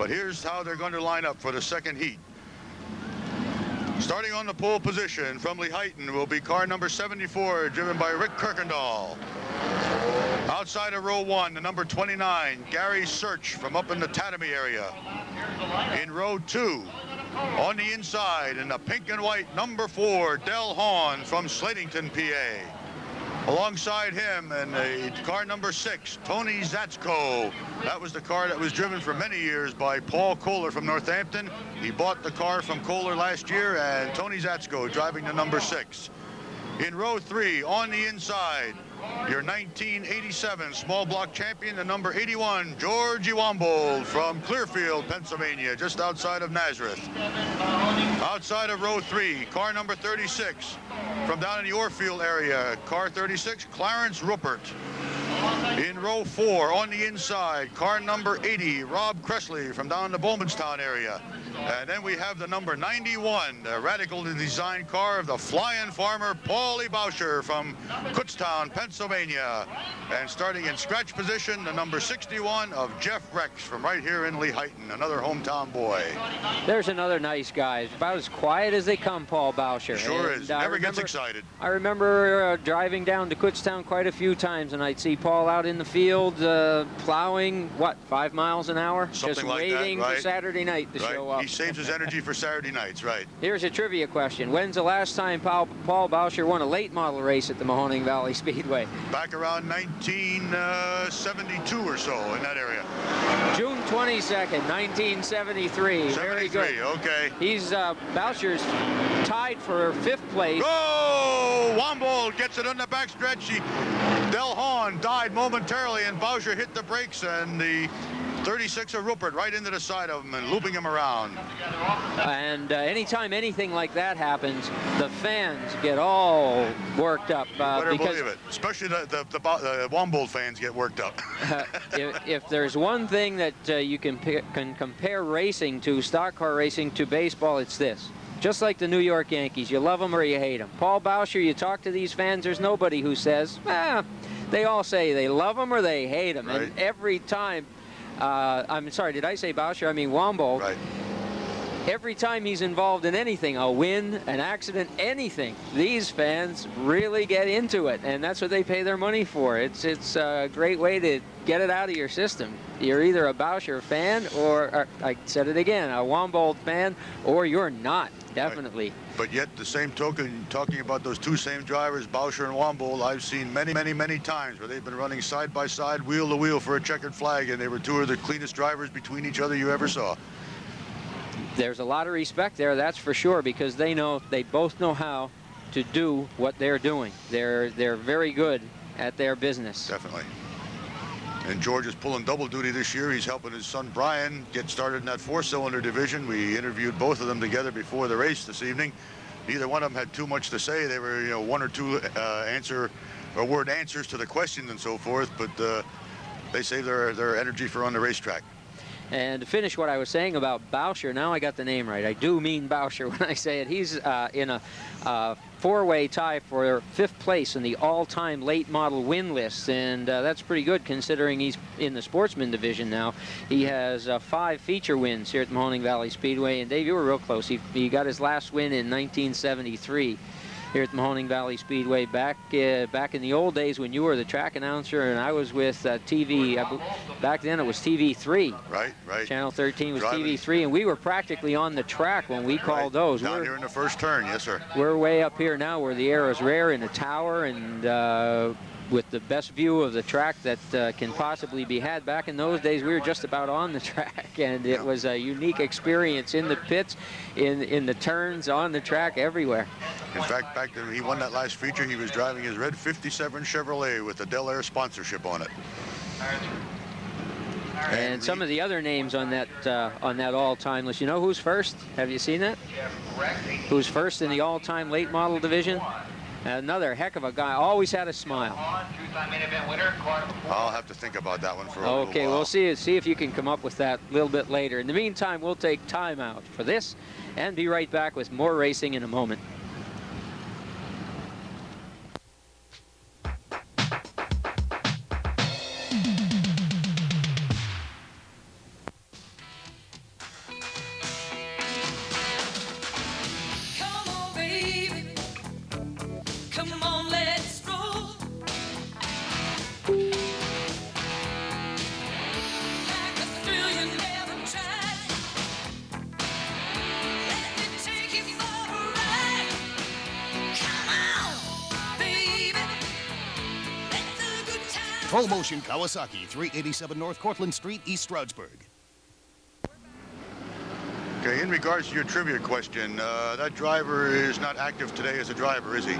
But here's how they're going to line up for the second heat. Starting on the pole position from Lehighton will be car number 74, driven by Rick Kirkendall. Outside of row 1, the number 29, Gary Search from up in the Tatamy area. In row 2, on the inside, in the pink and white, number 4, Del Hawn from Slatington, PA. Alongside him, and car number 6, Tony Zatsko. That was the car that was driven for many years by Paul Kohler from Northampton. He bought the car from Kohler last year, and Tony Zatsko driving the number 6. In row 3, on the inside, your 1987 small block champion, the number 81, George Wombold from Clearfield, Pennsylvania, just outside of Nazareth. Outside of row 3, car number 36, from down in the Orfield area, car 36, Clarence Rupert. In row 4, on the inside, car number 80, Rob Cressley from down in the Bowmanstown area. And then we have the number 91, the radical design car of the flying farmer, Paulie Bauscher from Kutztown, Pennsylvania. And starting in scratch position, the number 61 of Jeff Rex from right here in Lehighton, another hometown boy. There's another nice guy. About as quiet as they come, Paul Bauscher. Sure is. Never gets excited. I remember driving down to Kutztown quite a few times, and I'd see Paul out in the field plowing, what, 5 miles an hour? Something just like waiting that, right? for Saturday night to show up. He saves his energy for Saturday nights, right? Here's a trivia question. When's the last time Paul Bauscher won a late model race at the Mahoning Valley Speedway? Back around 1972 or so, in that area. June 22nd, 1973. Very good. Okay. He's Bauscher's tied for 5th place. Oh, Wombold gets it on the backstretch. Del Hawn died momentarily, and Bauscher hit the brakes, and the 36 of Rupert right into the side of him and looping him around. And anytime anything like that happens, the fans get all worked up. Better believe it. Especially the Wombold fans get worked up. if there's one thing that you can compare racing to, stock car racing to baseball, it's this. Just like the New York Yankees, you love them or you hate them. Paul Bauscher, you talk to these fans, there's nobody who says, they all say they love him or they hate him. Right. And every time, I'm sorry, did I say Bauscher? I mean Wombold. Right. Every time he's involved in anything, a win, an accident, anything, these fans really get into it, and that's what they pay their money for. It's a great way to get it out of your system. You're either a Bauscher fan or I said it again, a Wombold fan, or you're not, definitely. Right. But yet, the same token, talking about those two same drivers, Bauscher and Wombold, I've seen many, many, many times where they've been running side by side, wheel to wheel for a checkered flag, and they were two of the cleanest drivers between each other you ever saw. There's a lot of respect there, that's for sure, because they both know how to do what they're doing. They're very good at their business. Definitely. And George is pulling double duty this year. He's helping his son Brian get started in that 4-cylinder division. We interviewed both of them together before the race this evening. Neither one of them had too much to say. They were, one or two word answers to the questions and so forth, but they save their energy for on the racetrack. And to finish what I was saying about Bauscher, now I got the name right. I do mean Bauscher when I say it. He's in a four-way tie for 5th place in the all-time late model win list, and that's pretty good considering he's in the Sportsman division now. He has 5 feature wins here at the Mahoning Valley Speedway, and Dave, you were real close. He got his last win in 1973. Here at the Mahoning Valley Speedway, back in the old days when you were the track announcer and I was with TV. Back then it was TV3. Right. Channel 13 was TV3, and we were practically on the track when we called those. Down here in the first turn, yes, sir. We're way up here now where the air is rare in a tower and with the best view of the track that can possibly be had. Back in those days, we were just about on the track, and it was a unique experience in the pits, in the turns, on the track, everywhere. In fact, back when he won that last feature, he was driving his red 57 Chevrolet with the Del Air sponsorship on it. And some of the other names on that all-time list. You know who's first? Have you seen that? Who's first in the all-time late model division? Another heck of a guy. Always had a smile. I'll have to think about that one for a little Okay, while. we'll see if you can come up with that a little bit later. In the meantime, we'll take time out for this and be right back with more racing in a moment. Full Motion Kawasaki, 387 North Cortlandt Street, East Stroudsburg. Okay, in regards to your trivia question, that driver is not active today as a driver, is he?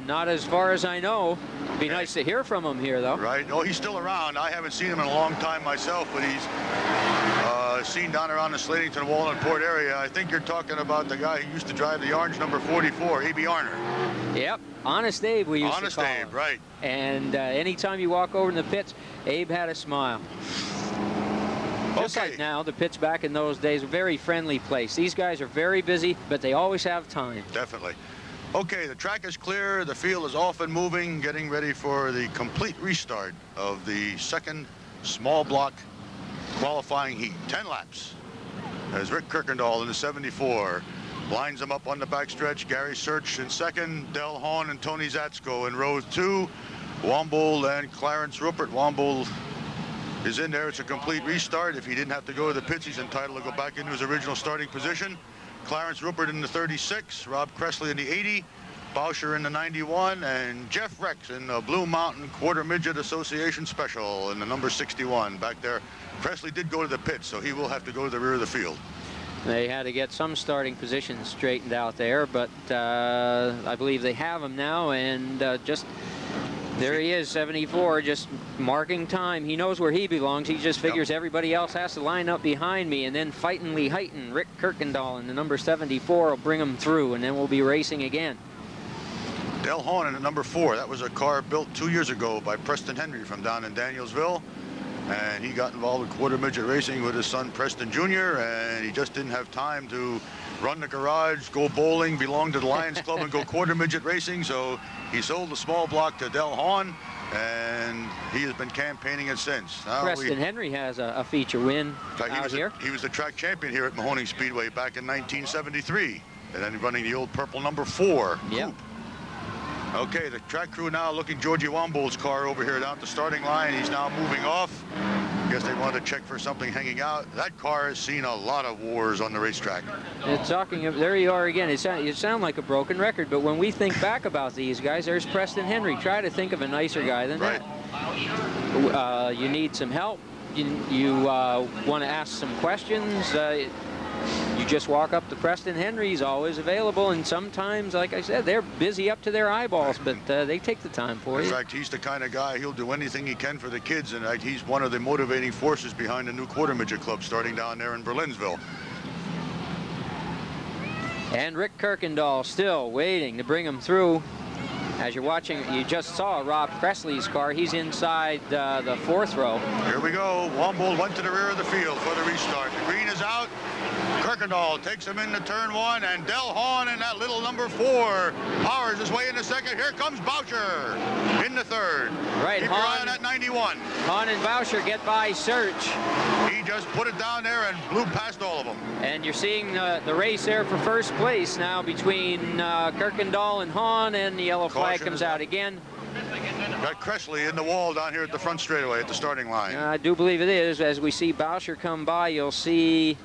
Not as far as I know. It'd be nice to hear from him here, though. Right. Oh, he's still around. I haven't seen him in a long time myself, but he's seen down around the Slatington, Walnut-Port area. I think you're talking about the guy who used to drive the orange number 44, A.B. Arner. Yep. Honest Abe, we used to call him. Honest Abe, right. And anytime you walk over in the pits, Abe had a smile. Just like now, the pits back in those days, a very friendly place. These guys are very busy, but they always have time. Definitely. Okay, the track is clear. The field is off and moving, getting ready for the complete restart of the second small block qualifying heat. 10 laps. As Rick Kirkendall in the 74 lines them up on the backstretch. Gary Search in second. Del Hahn and Tony Zatsko in row 2. Womble and Clarence Rupert. Womble is in there. It's a complete restart. If he didn't have to go to the pits, he's entitled to go back into his original starting position. Clarence Rupert in the 36, Rob Cressley in the 80, Bauscher in the 91, and Jeff Rex in the Blue Mountain Quarter Midget Association Special in the number 61. Back there, Cressley did go to the pits, so he will have to go to the rear of the field. They had to get some starting positions straightened out there, but I believe they have them now, and just there he is, 74, just marking time. He knows where he belongs. He just figures everybody else has to line up behind me, and then Fightin' Lee Heighton, Rick Kirkendall in the number 74 will bring him through, and then we'll be racing again. Del Hahn in the number 4. That was a car built 2 years ago by Preston Henry from down in Danielsville. And he got involved with quarter midget racing with his son Preston Jr. And he just didn't have time to run the garage, go bowling, belong to the Lions Club, and go quarter midget racing. So he sold the small block to Del Hahn, and he has been campaigning it since. Now Preston Henry has a feature win out here. He was the track champion here at Mahoning Speedway back in 1973, and then running the old purple number 4 coupe. Okay, the track crew now looking Georgie Womble's car over here down at the starting line. He's now moving off. Guess they wanted to check for something hanging out. That car has seen a lot of wars on the racetrack. There you are again. You sound like a broken record, but when we think back about these guys, there's Preston Henry. Try to think of a nicer guy than that. You need some help. You want to ask some questions. You just walk up to Preston Henry. He's always available, and sometimes, like I said, they're busy up to their eyeballs, but they take the time for you. In fact, he's the kind of guy, he'll do anything he can for the kids, and he's one of the motivating forces behind the new quarter midget club starting down there in Berlinsville. And Rick Kirkendall still waiting to bring him through. As you're watching, you just saw Rob Cressley's car. He's inside the 4th row. Here we go. Womble went to the rear of the field for the restart. The green is out. Kirkendall takes him into turn 1, and Del Hahn in that little number 4 powers his way in the 2nd. Here comes Bauscher in the 3rd. Right, Keep your eye on that 91. Hahn and Bauscher get by Search. He just put it down there and blew past all of them. And you're seeing the race there for first place now between Kirkendall and Hahn, and the yellow flag comes out again. Got Cressley in the wall down here at the front straightaway at the starting line. I do believe it is. As we see Bauscher come by, you'll see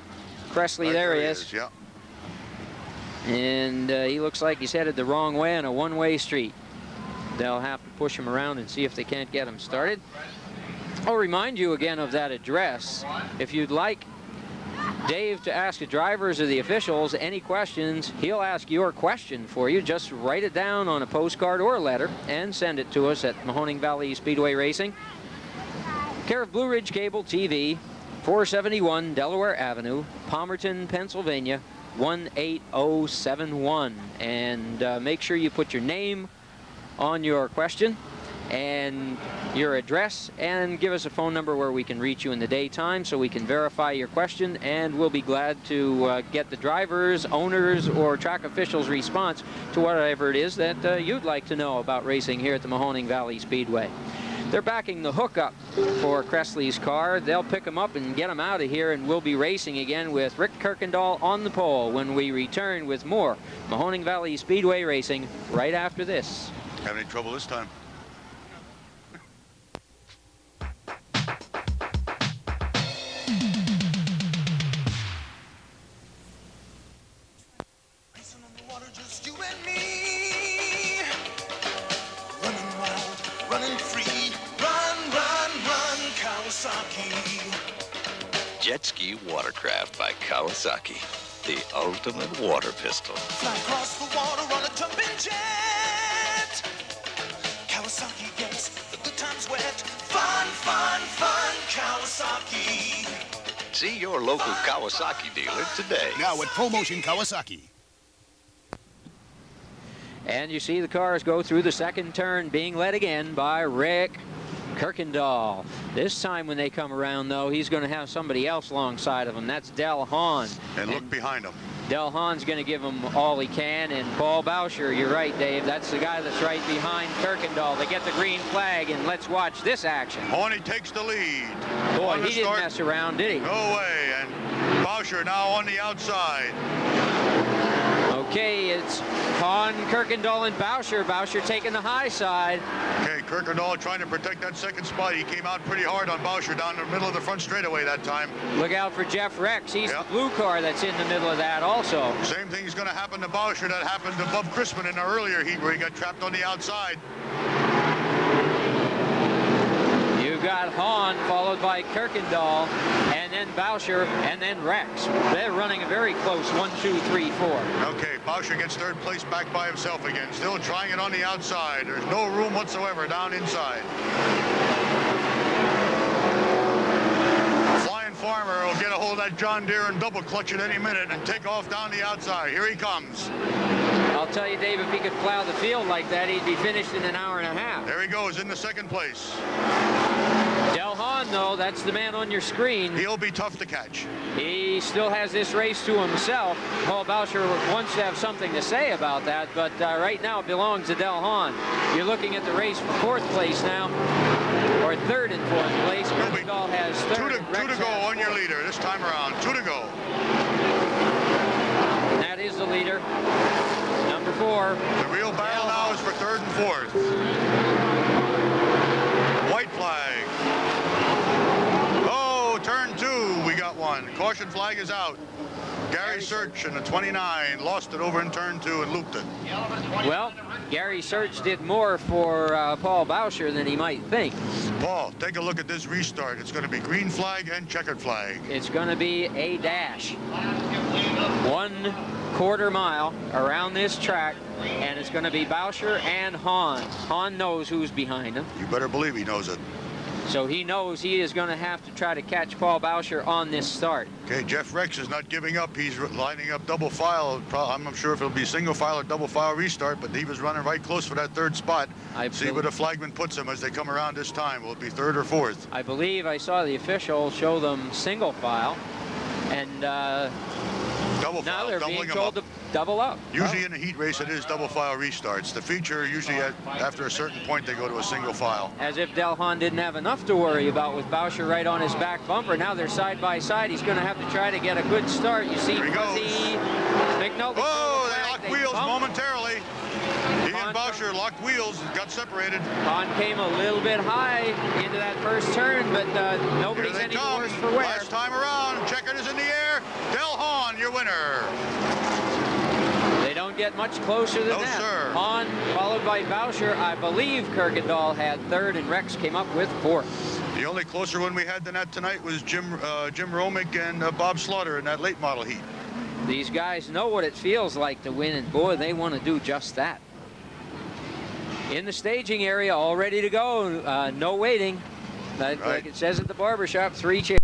Cressley. There he is. Yeah. And he looks like he's headed the wrong way on a one-way street. They'll have to push him around and see if they can't get him started. I'll remind you again of that address. If you'd like Dave to ask the drivers or the officials any questions, he'll ask your question for you. Just write it down on a postcard or a letter and send it to us at Mahoning Valley Speedway Racing, care of Blue Ridge Cable TV, 471 Delaware Avenue, Palmerton, Pennsylvania, 18071. And make sure you put your name on your question and your address, and give us a phone number where we can reach you in the daytime so we can verify your question, and we'll be glad to get the drivers, owners, or track officials' response to whatever it is that you'd like to know about racing here at the Mahoning Valley Speedway. They're backing the hookup for Cressley's car. They'll pick him up and get him out of here, and we'll be racing again with Rick Kirkendall on the pole when we return with more Mahoning Valley Speedway Racing right after this. Having any trouble this time? Running free, Jet Ski Watercraft by Kawasaki. The ultimate water pistol. Fly across the water on a jumping jet. Kawasaki, yes, the good times wet. Fun, fun, fun, Kawasaki. See your local Kawasaki dealer today. Now at ProMotion Kawasaki. And you see the cars go through the second turn, being led again by Rick Kirkendall. This time when they come around, though, he's going to have somebody else alongside of him. That's Del Hahn. And look behind him. Del Hahn's going to give him all he can, and Paul Bauscher, you're right, Dave, that's the guy that's right behind Kirkendall. They get the green flag, and let's watch this action. Mahoning takes the lead. Boy, he didn't mess around, did he? No way, and Bauscher now on the outside. Okay, it's Hahn, Kirkendall, and Bauscher. Bauscher taking the high side. Okay, Kirkendall trying to protect that second spot. He came out pretty hard on Bauscher down the middle of the front straightaway that time. Look out for Jeff Rex. He's the blue car that's in the middle of that also. Same thing's going to happen to Bauscher that happened to Bub Crispin in the earlier heat where he got trapped on the outside. You've got Hahn followed by Kirkendall, and then Bauscher, and then Rex. They're running a very close 1, 2, 3, 4. Okay, Bauscher gets third place back by himself again. Still trying it on the outside. There's no room whatsoever down inside. Flying Farmer will get a hold of that John Deere and double clutch at any minute and take off down the outside. Here he comes. I'll tell you, Dave, if he could plow the field like that, he'd be finished in an hour and a half. There he goes in the second place. Del Hahn, though, that's the man on your screen. He'll be tough to catch. He still has this race to himself. Paul Bauscher wants to have something to say about that, but right now it belongs to Del Hahn. You're looking at the race for fourth place now, or third and fourth place. Kirkendall has third. Two to go on your leader this time around. 2 to go. And that is the leader. Number 4. The real battle now is for third and fourth. White flag. Oh, turn 2. We got one. Caution flag is out. Gary Search in the 29 lost it over in turn 2 and looped it. Well, Gary Search did more for Paul Bauscher than he might think. Paul, take a look at this restart. It's going to be green flag and checkered flag. It's going to be a dash. 1/4 mile around this track, and it's going to be Bauscher and Hahn. Hahn knows who's behind him. You better believe he knows it. So he knows he is going to have to try to catch Paul Bauscher on this start. Okay, Jeff Rex is not giving up. He's lining up double file. I'm not sure if it'll be single file or double file restart, but he was running right close for that third spot. See where the flagman puts him as they come around this time. Will it be third or fourth? I believe I saw the official show them single file, and double now file, they're being doubling them told up. to double up. Usually in a heat race, it is double file restarts. The feature usually after a certain point, they go to a single file. As if Del Hahn didn't have enough to worry about with Bauscher right on his back bumper. Now they're side by side. He's going to have to try to get a good start. You see Fuzzy McNulty. Oh, they locked wheels momentarily. He and Bauscher locked wheels and got separated. Hahn came a little bit high into that first turn, but nobody's any worse for wear. Last time around, checkered is in the air. Del Hahn, your winner. They don't get much closer than that. Sir. Hahn followed by Bauscher. I believe Kirkendall had third, and Rex came up with fourth. The only closer one we had than that tonight was Jim Romick and Bob Slaughter in that late model heat. These guys know what it feels like to win, and boy, they want to do just that. In the staging area, all ready to go. No waiting. Like it says at the barbershop, 3 chairs.